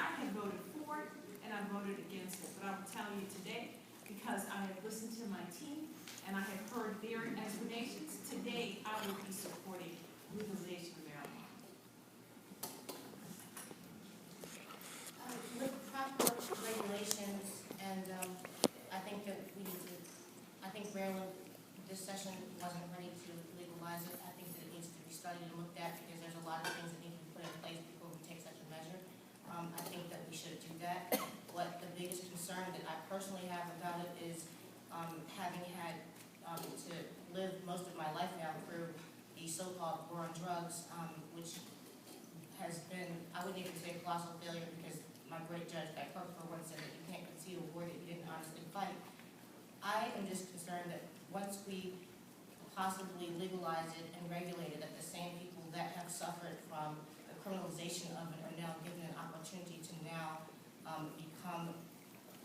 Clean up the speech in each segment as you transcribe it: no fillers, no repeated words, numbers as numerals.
I have voted for it and I voted against it, but I will tell you today, because I have listened to my team and I have heard their explanations, today I will be supporting legalization of marijuana. With proper regulations, and I think that we need to, I think Maryland, this session wasn't ready to legalize it. I think that it needs to be studied and looked at, because there's a lot of things that need to be put in place before we take such a measure. I think that we should do that. What the biggest concern that I personally have about it is having had to live most of my life now through the so-called war on drugs, which has been, I wouldn't even say a colossal failure, because my great judge, Beck Harper, once said that you can't concede a war that you didn't honestly fight. I am just concerned that once we possibly legalize it and regulate it, that the same people that have suffered from the criminalization of it are now given an opportunity to now become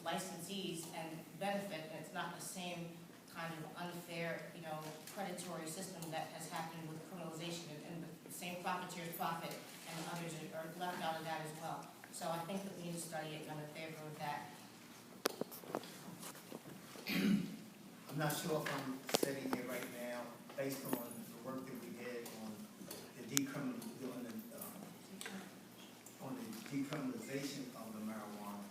licensees and benefit, and it's not the same kind of unfair, predatory system that has happened with criminalization, and the same profiteers profit and others are left out of that as well. So I think that we need to study it, and I'm in favor of that. I'm not sure if I'm sitting here right now, based on the work that we did on the decriminalization of the marijuana,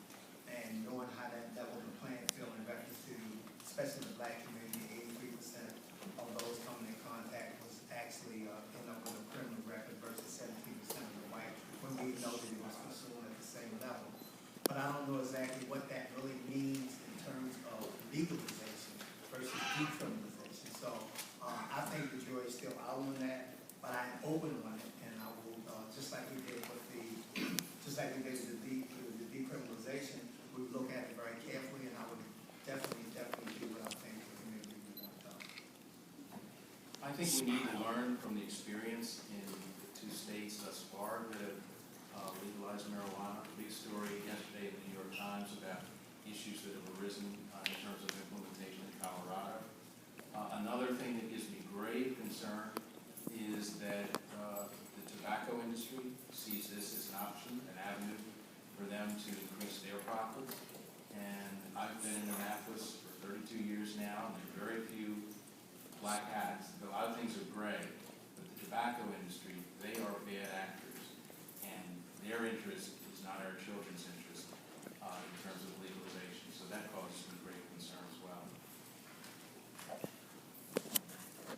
and knowing how that was a playing field in reference to, especially the black community, 83% of those coming in contact was actually end up with a criminal record versus 17% of the white, when we know that it was consumed at the same level. But I don't know exactly what that really means in terms of legalization versus decriminalization. So I think the jury's still out on that, but I am open on it, and I will, just like we did with the decriminalization, we look at it very carefully, and I would definitely do what I think the community would want done. I think we need to learn from the experience in the two states thus far that have legalized marijuana. Big story yesterday in the New York Times about issues that have arisen in terms of implementation in Colorado. Another thing that gives me grave concern is that the tobacco industry sees this as an option, an avenue for them to increase their profits. And I've been in Annapolis for 32 years now, and there are very few black hats. A lot of things are gray, but the tobacco industry, they are bad actors, and their interest is not our children's interest in terms of legalization. So that causes me great concern as well.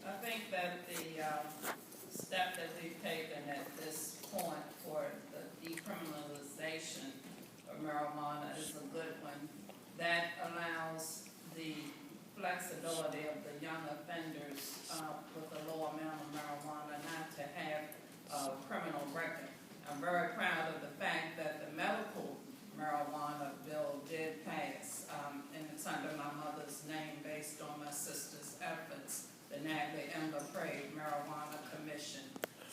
I think that the step that we've taken at this point for the decriminalization of marijuana is a good one. That allows the flexibility of the young offenders with a low amount of marijuana not to have a criminal record. I'm very proud of the fact that the medical marijuana bill did pass, and it's under my mother's name based on my sister's efforts, the Natalie Ember Prague Marijuana Commission.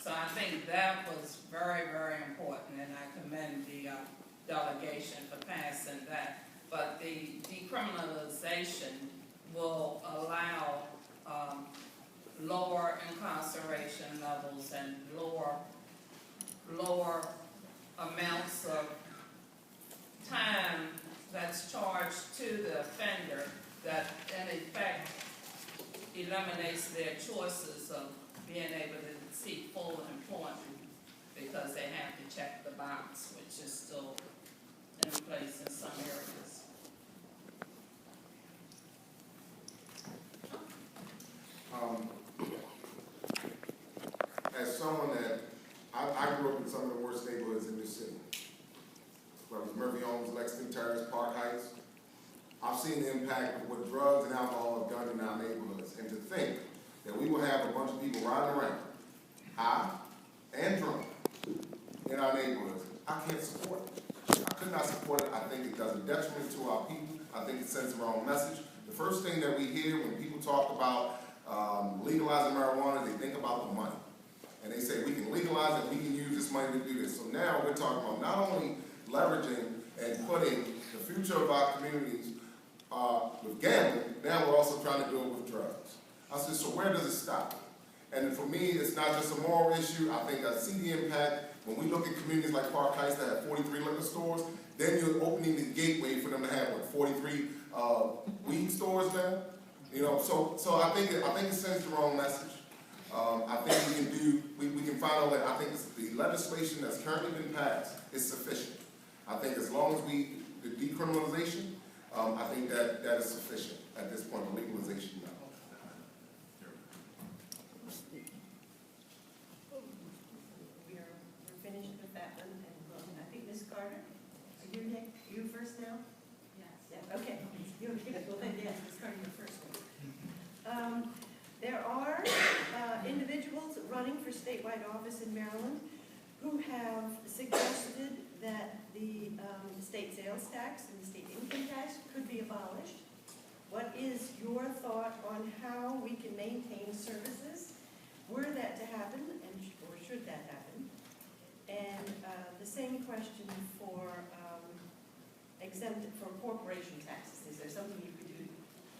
So I think that was very, very important, and I commend the delegation for passing that. But the decriminalization will allow lower incarceration levels and lower amounts of time that's charged to the offender, that in effect eliminates their choices of being able to seek full employment because they have to check the box, which is still in place in some areas. As someone that, I grew up in some of the worst neighborhoods in this city. Whether it was Murphy Homes, Lexington Terrace, Park Heights. I've seen the impact of what drugs and alcohol have done in our neighborhoods. And to think that we will have a bunch of people riding around, high and drunk, in our neighborhoods, I can't support it. I could not support it. I think it does a detriment to our people. I think it sends the wrong message. The first thing that we hear when people talk about legalizing marijuana, they think about the money. And they say, we can legalize it, we can use this money to do this. So now we're talking about not only leveraging and putting the future of our communities with gambling, now we're also trying to do it with drugs. I said, so where does it stop? And for me, it's not just a moral issue. I think I see the impact When we look at communities like Park Heights that have 43 liquor stores, then you're opening the gateway for them to have, what, 43 weed stores now? You know, so I think it sends the wrong message. I think we can find out that I think the legislation that's currently been passed is sufficient. I think as long as the decriminalization, I think that is sufficient at this point, the legalization now. We're finished with that one, and I think Ms. Carter, are you next? You first now? Yes. Yeah, okay. You're okay. Well, then, yes, Ms. Carter, you're first. There are individuals running for statewide office in Maryland who have suggested that the state sales tax and the state income tax could be abolished. What is your thought on how we can maintain services were that to happen, or should that happen? And the same question for corporation taxes. Is there something you could do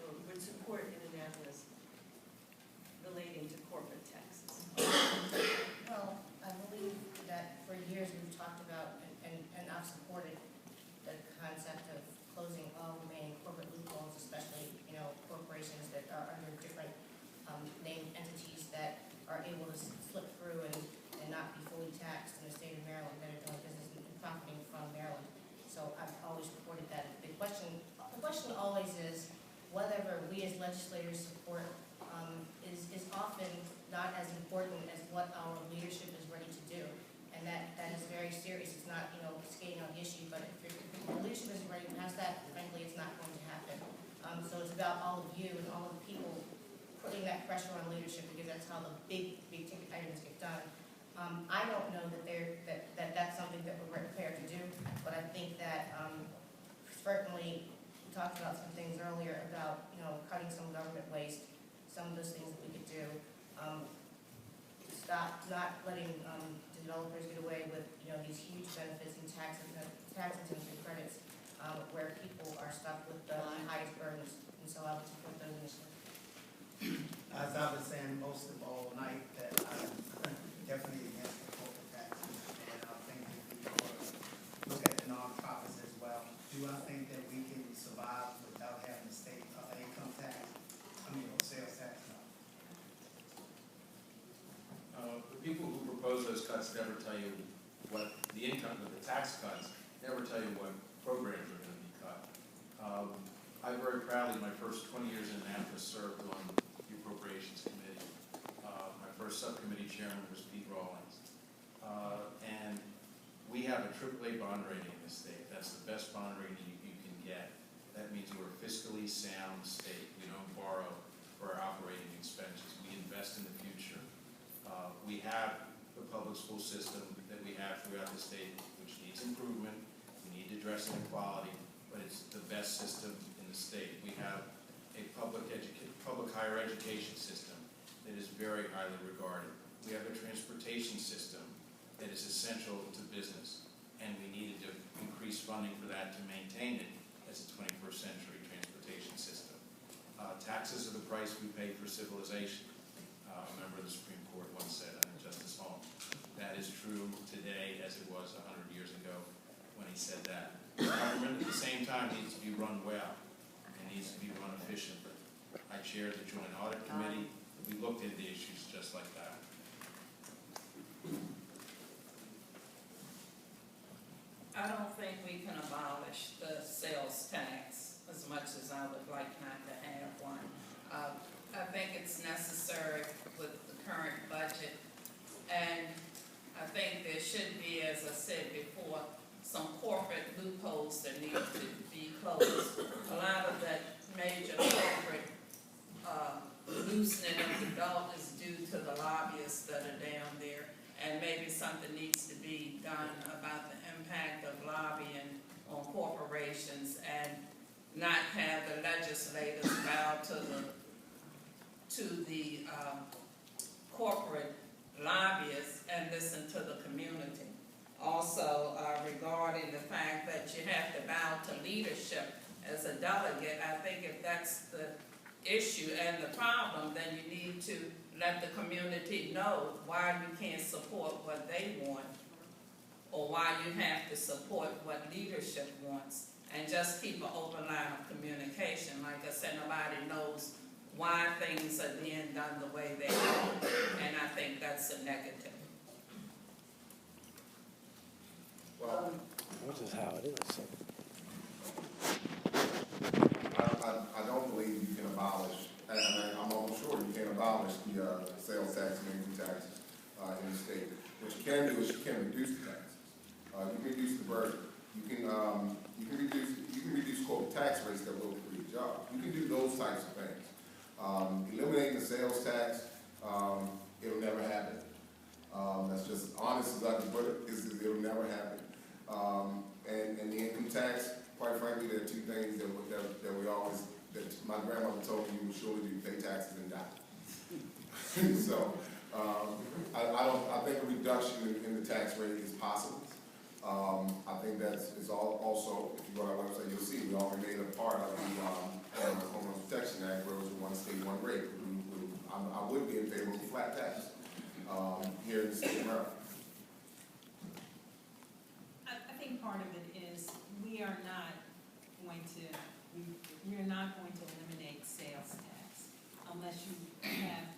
or would support in Annapolis relating to corporate taxes? Well, I believe that for years we've talked about, and I've supported the concept of closing all remaining corporate loopholes, especially, corporations that are under different named entities that are able to slip through and not be fully taxed in the state of Maryland, that are doing business and profiting from Maryland. So I've always supported that. The question always is whatever we as legislators support is often not as important as what our leadership is ready to do. And that is very serious. It's not, skating on the issue, but if the leadership isn't ready to pass that, frankly, it's not going to happen. So it's about all of you and all of the people putting that pressure on leadership, because that's how the big ticket items get done. I don't know that that's something that we're prepared to do, but I think that certainly we talked about some things earlier about cutting some government waste, some of those things that we could do. Stop not letting developers get away with these huge benefits and tax incentives and credits, where people are stuck with the highest burdens, and so I would support those initiatives. As I was saying most of all night, that I'm definitely against the corporate taxes, and I think if we look at the nonprofits as well, do I think that we can survive without having the state income tax, sales tax? The people who propose those cuts never tell you what the income of the tax cuts, never tell you what programs are going to be cut. I very proudly, my first 20 years in Annapolis, served on the Appropriations Committee. My first subcommittee chairman was Pete Rawlings. And we have a AAA bond rating in the state. That's the best bond rating you can get. That means we're a fiscally sound state. We don't borrow for our operating expenses. We invest in the future. We have the public school system that we have throughout the state, which needs improvement. We need to address inequality, but it's the best system in the state. We have a public higher education system that is very highly regarded. We have a transportation system that is essential to business, and we needed to increase funding for that to maintain it as a 21st century transportation system. Taxes are the price we pay for civilization. A member of the Supreme Court once said, Justice Holmes. That is true today as it was 100 years ago when he said that. Government at the same time needs to be run well and needs to be run efficiently. I chaired the Joint Audit Committee. We looked into issues just like that. I don't think we can abolish the sales tax as much as I would like not to have one. I think it's necessary with the current budget, and I think there should be, as I said before, some corporate loopholes that need to be closed. A lot of that major corporate loosening of the belt is due to the lobbyists that are down there, and maybe something needs to be done about the impact of lobbying on corporations, and not have the legislators bow to the corporate lobbyists and listen to the community. Also, regarding the fact that you have to bow to leadership as a delegate, I think if that's the issue and the problem, then you need to let the community know why you can't support what they want or why you have to support what leadership wants, and just keep an open line of communication. Like I said, nobody knows why things are being done the way they are, and I think that's a negative. Well, Which is how it is. I don't believe you can abolish, and I'm almost sure you can't abolish the sales tax and income tax in the state. What you can do is you can reduce the taxes. You can reduce the burden. You can reduce quote tax rates that will create jobs. You can do those types of things. Eliminating the sales tax, it'll never happen. That's just honest as I can put it. It'll never happen. And the income tax, quite frankly, there are two things that my grandmother told me you would surely do: pay taxes and die. So I think a reduction in the tax rate is possible. I think is also, if you go to our website, you'll see we already made a part of the Homeowner Protection Act, where it was a one state, one rate. I would be in favor of a flat tax here in the state of Maryland. I think part of it is you're not going to eliminate sales tax unless you have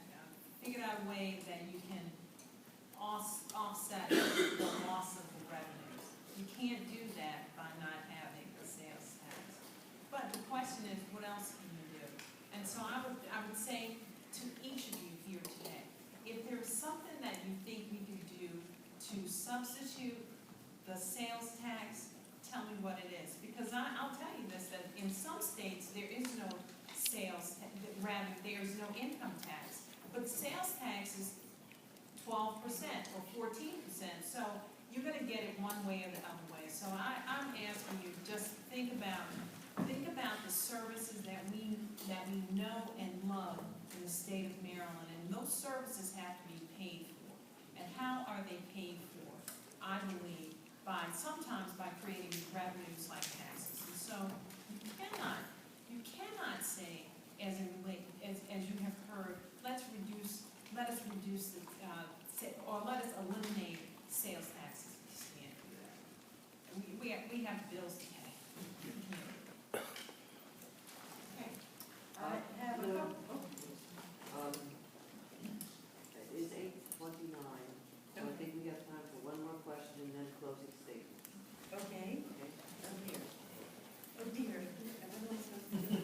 figured out a way that you can offset the loss of the revenues. You can't do that by not having the sales tax. But the question is, what else can you do? And so I would say to each of you here today, if there's something that you think we could do to substitute the sales tax, tell me what it is. Because I'll tell you this, that in some states there is no sales, rather there is no income tax. But sales tax is 12% or 14%. So you're going to get it one way or the other way. So I'm asking you, just think about the services that we know and love in the state of Maryland. And those services have to be paid for. And how are they paid for? I believe sometimes by creating revenues like taxes. And so you cannot say, as you have heard, let us reduce the or let us eliminate sales taxes. We can't do that. We have bills to pay. Okay. I have a couple. It is 8:29, so I think we have time for one more question and then closing statement. Okay. Okay? Oh dear. Oh dear. What am I supposed to do?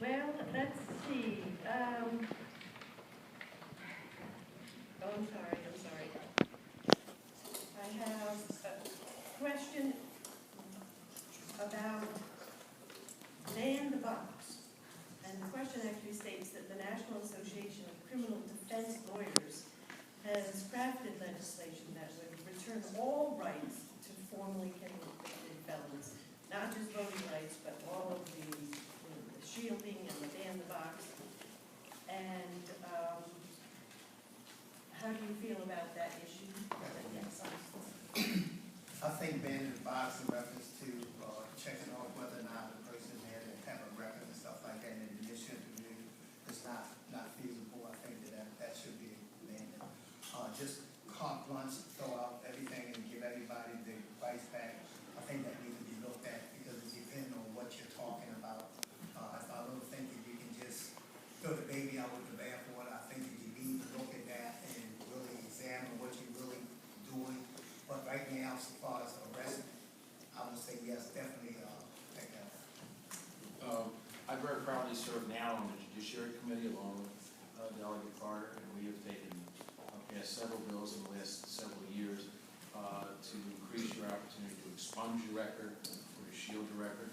Well, let's see. I'm sorry. I have a question about ban the box. And the question actually states that the National Association of Criminal Defense Lawyers has crafted legislation that would return all rights to formerly convicted felons, not just voting rights, but all of the shielding and the ban the box. And how do you feel about that issue? I think banning the box in reference to checking off whether or not the person had to have a record and stuff like that in the initial interview is not feasible. I think that should be banned. Just carte blanche, throw out everything and give everybody the rights back. I think that needs to be looked at because it depends on what you're talking about. I don't think that you can just throw the baby out with the bathwater. I think that you need to look at that and really examine what you're really doing. But right now, as far as arresting, I would say yes, definitely take that. I very proudly serve now on the Judiciary Committee along with Delegate Carter, and we have passed several bills in the last several years to increase your opportunity to expunge your record or to shield your record.